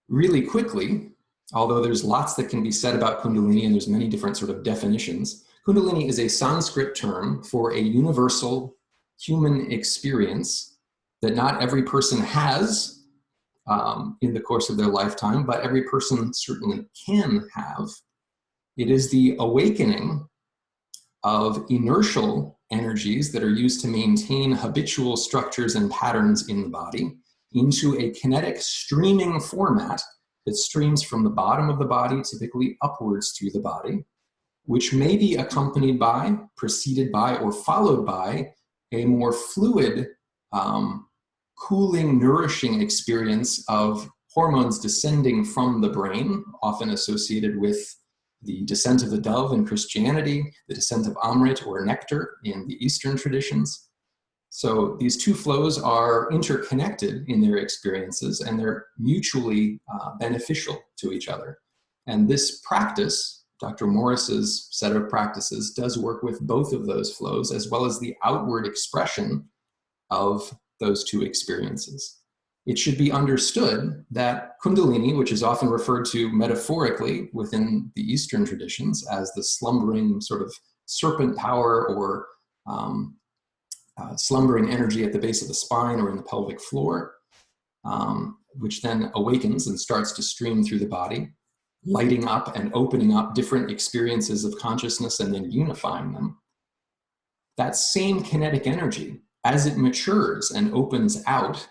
Really quickly, although there's lots that can be said about Kundalini and there's many different sort of definitions, Kundalini is a Sanskrit term for a universal human experience that not every person has in the course of their lifetime, but every person certainly can have. It is the awakening of inertial energies that are used to maintain habitual structures and patterns in the body into a kinetic streaming format that streams from the bottom of the body, typically upwards through the body, which may be accompanied by, preceded by, or followed by a more fluid, cooling, nourishing experience of hormones descending from the brain, often associated with the descent of the dove in Christianity, the descent of amrit or nectar in the Eastern traditions. So these two flows are interconnected in their experiences, and they're mutually beneficial to each other. And this practice, Dr. Morris's set of practices, does work with both of those flows, as well as the outward expression of those two experiences. It should be understood that Kundalini, which is often referred to metaphorically within the Eastern traditions as the slumbering sort of serpent power or slumbering energy at the base of the spine or in the pelvic floor, which then awakens and starts to stream through the body, lighting up and opening up different experiences of consciousness and then unifying them. That same kinetic energy, as it matures and opens out,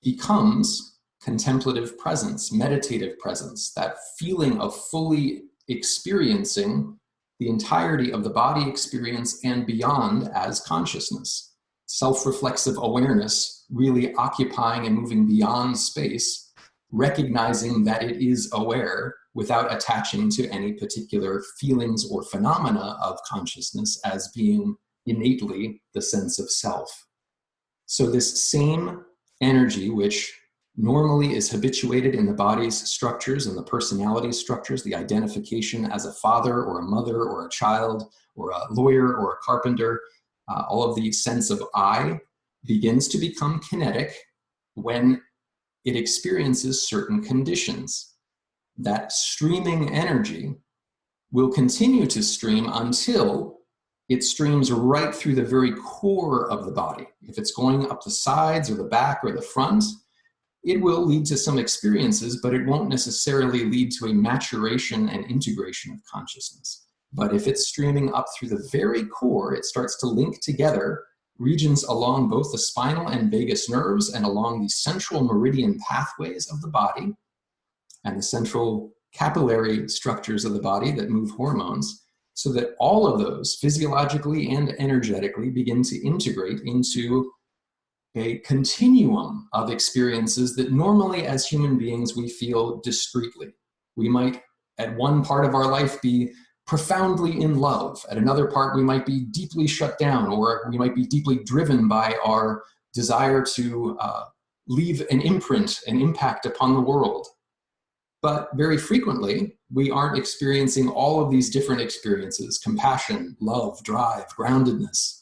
becomes contemplative presence, meditative presence, that feeling of fully experiencing the entirety of the body experience and beyond as consciousness. Self-reflexive awareness, really occupying and moving beyond space, recognizing that it is aware without attaching to any particular feelings or phenomena of consciousness as being innately the sense of self. So this same energy, which normally is habituated in the body's structures and the personality structures, the identification as a father or a mother or a child or a lawyer or a carpenter, all of the sense of I begins to become kinetic when it experiences certain conditions. That streaming energy will continue to stream until it streams right through the very core of the body. If it's going up the sides or the back or the front, it will lead to some experiences, but it won't necessarily lead to a maturation and integration of consciousness. But if it's streaming up through the very core, it starts to link together regions along both the spinal and vagus nerves and along the central meridian pathways of the body and the central capillary structures of the body that move hormones, so that all of those physiologically and energetically begin to integrate into a continuum of experiences that normally as human beings we feel discretely. We might at one part of our life be profoundly in love. At another part we might be deeply shut down, or we might be deeply driven by our desire to leave an imprint, an impact upon the world. But very frequently, we aren't experiencing all of these different experiences: compassion, love, drive, groundedness,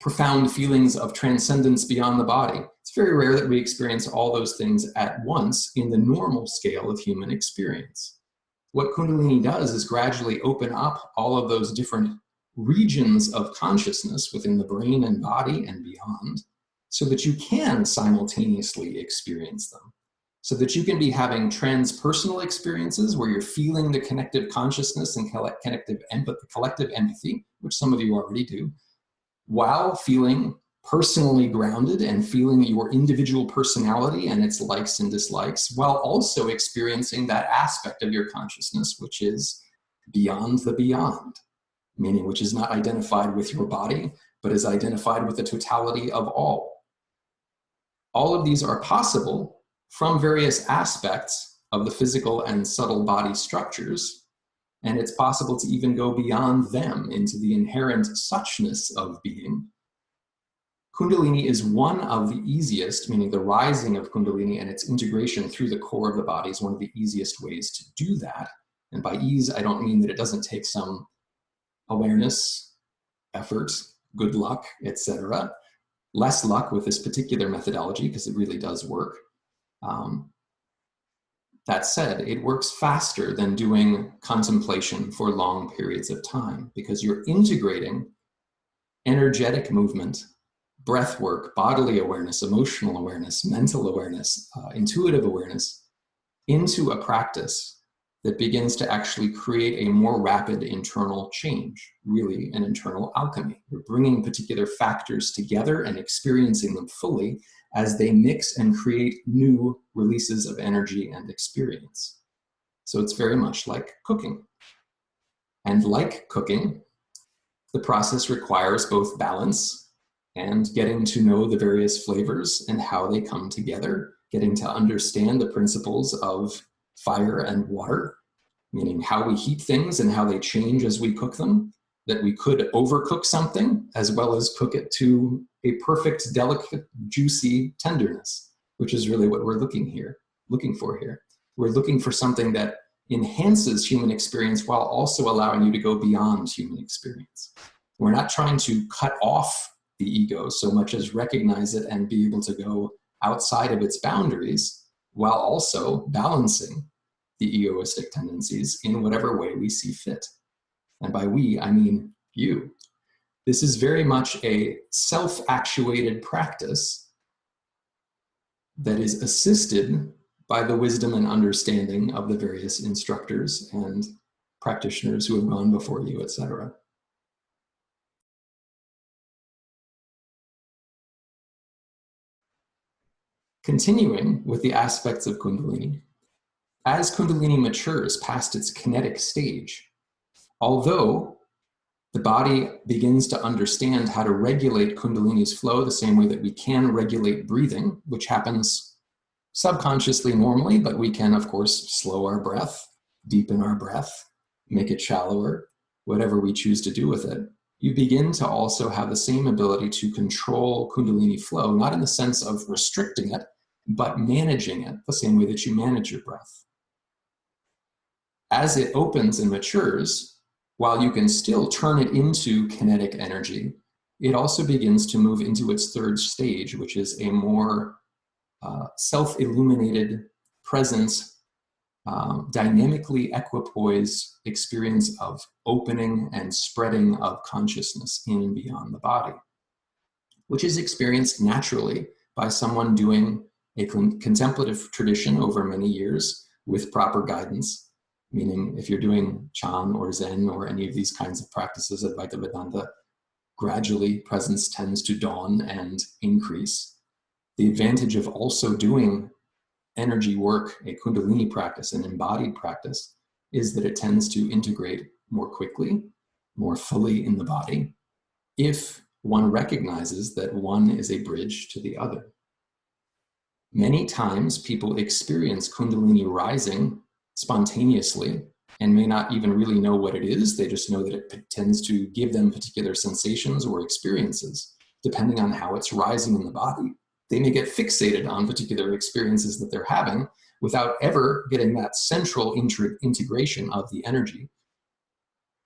profound feelings of transcendence beyond the body. It's very rare that we experience all those things at once in the normal scale of human experience. What Kundalini does is gradually open up all of those different regions of consciousness within the brain and body and beyond, so that you can simultaneously experience them. So that you can be having transpersonal experiences where you're feeling the connective consciousness and collective empathy, which some of you already do, while feeling personally grounded and feeling your individual personality and its likes and dislikes, while also experiencing that aspect of your consciousness, which is beyond the beyond, meaning which is not identified with your body, but is identified with the totality of all. All of these are possible from various aspects of the physical and subtle body structures, and it's possible to even go beyond them into the inherent suchness of being. Kundalini is one of the easiest, meaning the rising of Kundalini and its integration through the core of the body is one of the easiest ways to do that. And by ease, I don't mean that it doesn't take some awareness, effort, good luck, etc. Less luck with this particular methodology because it really does work. That said, it works faster than doing contemplation for long periods of time because you're integrating energetic movement, breath work, bodily awareness, emotional awareness, mental awareness, intuitive awareness into a practice that begins to actually create a more rapid internal change, really an internal alchemy. We're bringing particular factors together and experiencing them fully as they mix and create new releases of energy and experience. So it's very much like cooking. And like cooking, the process requires both balance and getting to know the various flavors and how they come together, getting to understand the principles of fire and water, meaning how we heat things and how they change as we cook them, that we could overcook something as well as cook it to a perfect, delicate, juicy tenderness, which is really what we're looking for here. We're looking for something that enhances human experience while also allowing you to go beyond human experience. We're not trying to cut off the ego so much as recognize it and be able to go outside of its boundaries while also balancing the egoistic tendencies in whatever way we see fit. And by we, I mean you. This is very much a self-actuated practice that is assisted by the wisdom and understanding of the various instructors and practitioners who have gone before you, etc. Continuing with the aspects of Kundalini, as Kundalini matures past its kinetic stage, although the body begins to understand how to regulate Kundalini's flow the same way that we can regulate breathing, which happens subconsciously normally, but we can, of course, slow our breath, deepen our breath, make it shallower, whatever we choose to do with it. You begin to also have the same ability to control Kundalini flow, not in the sense of restricting it, but managing it the same way that you manage your breath. As it opens and matures, while you can still turn it into kinetic energy, it also begins to move into its third stage, which is a more self-illuminated, present, dynamically equipoised experience of opening and spreading of consciousness in and beyond the body, which is experienced naturally by someone doing a contemplative tradition over many years with proper guidance, meaning if you're doing Chan or Zen or any of these kinds of practices at Advaita Vedanta, gradually presence tends to dawn and increase. The advantage of also doing energy work, a Kundalini practice, an embodied practice, is that it tends to integrate more quickly, more fully in the body, if one recognizes that one is a bridge to the other. Many times people experience Kundalini rising spontaneously and may not even really know what it is. They just know that it tends to give them particular sensations or experiences, depending on how it's rising in the body. They may get fixated on particular experiences that they're having without ever getting that central integration of the energy.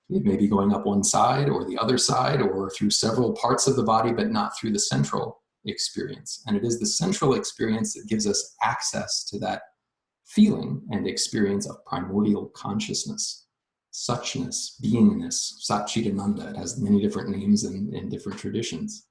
It may be going up one side or the other side or through several parts of the body, but not through the central experience. And it is the central experience that gives us access to that feeling and experience of primordial consciousness, suchness, beingness, Satchitananda. It has many different names in different traditions.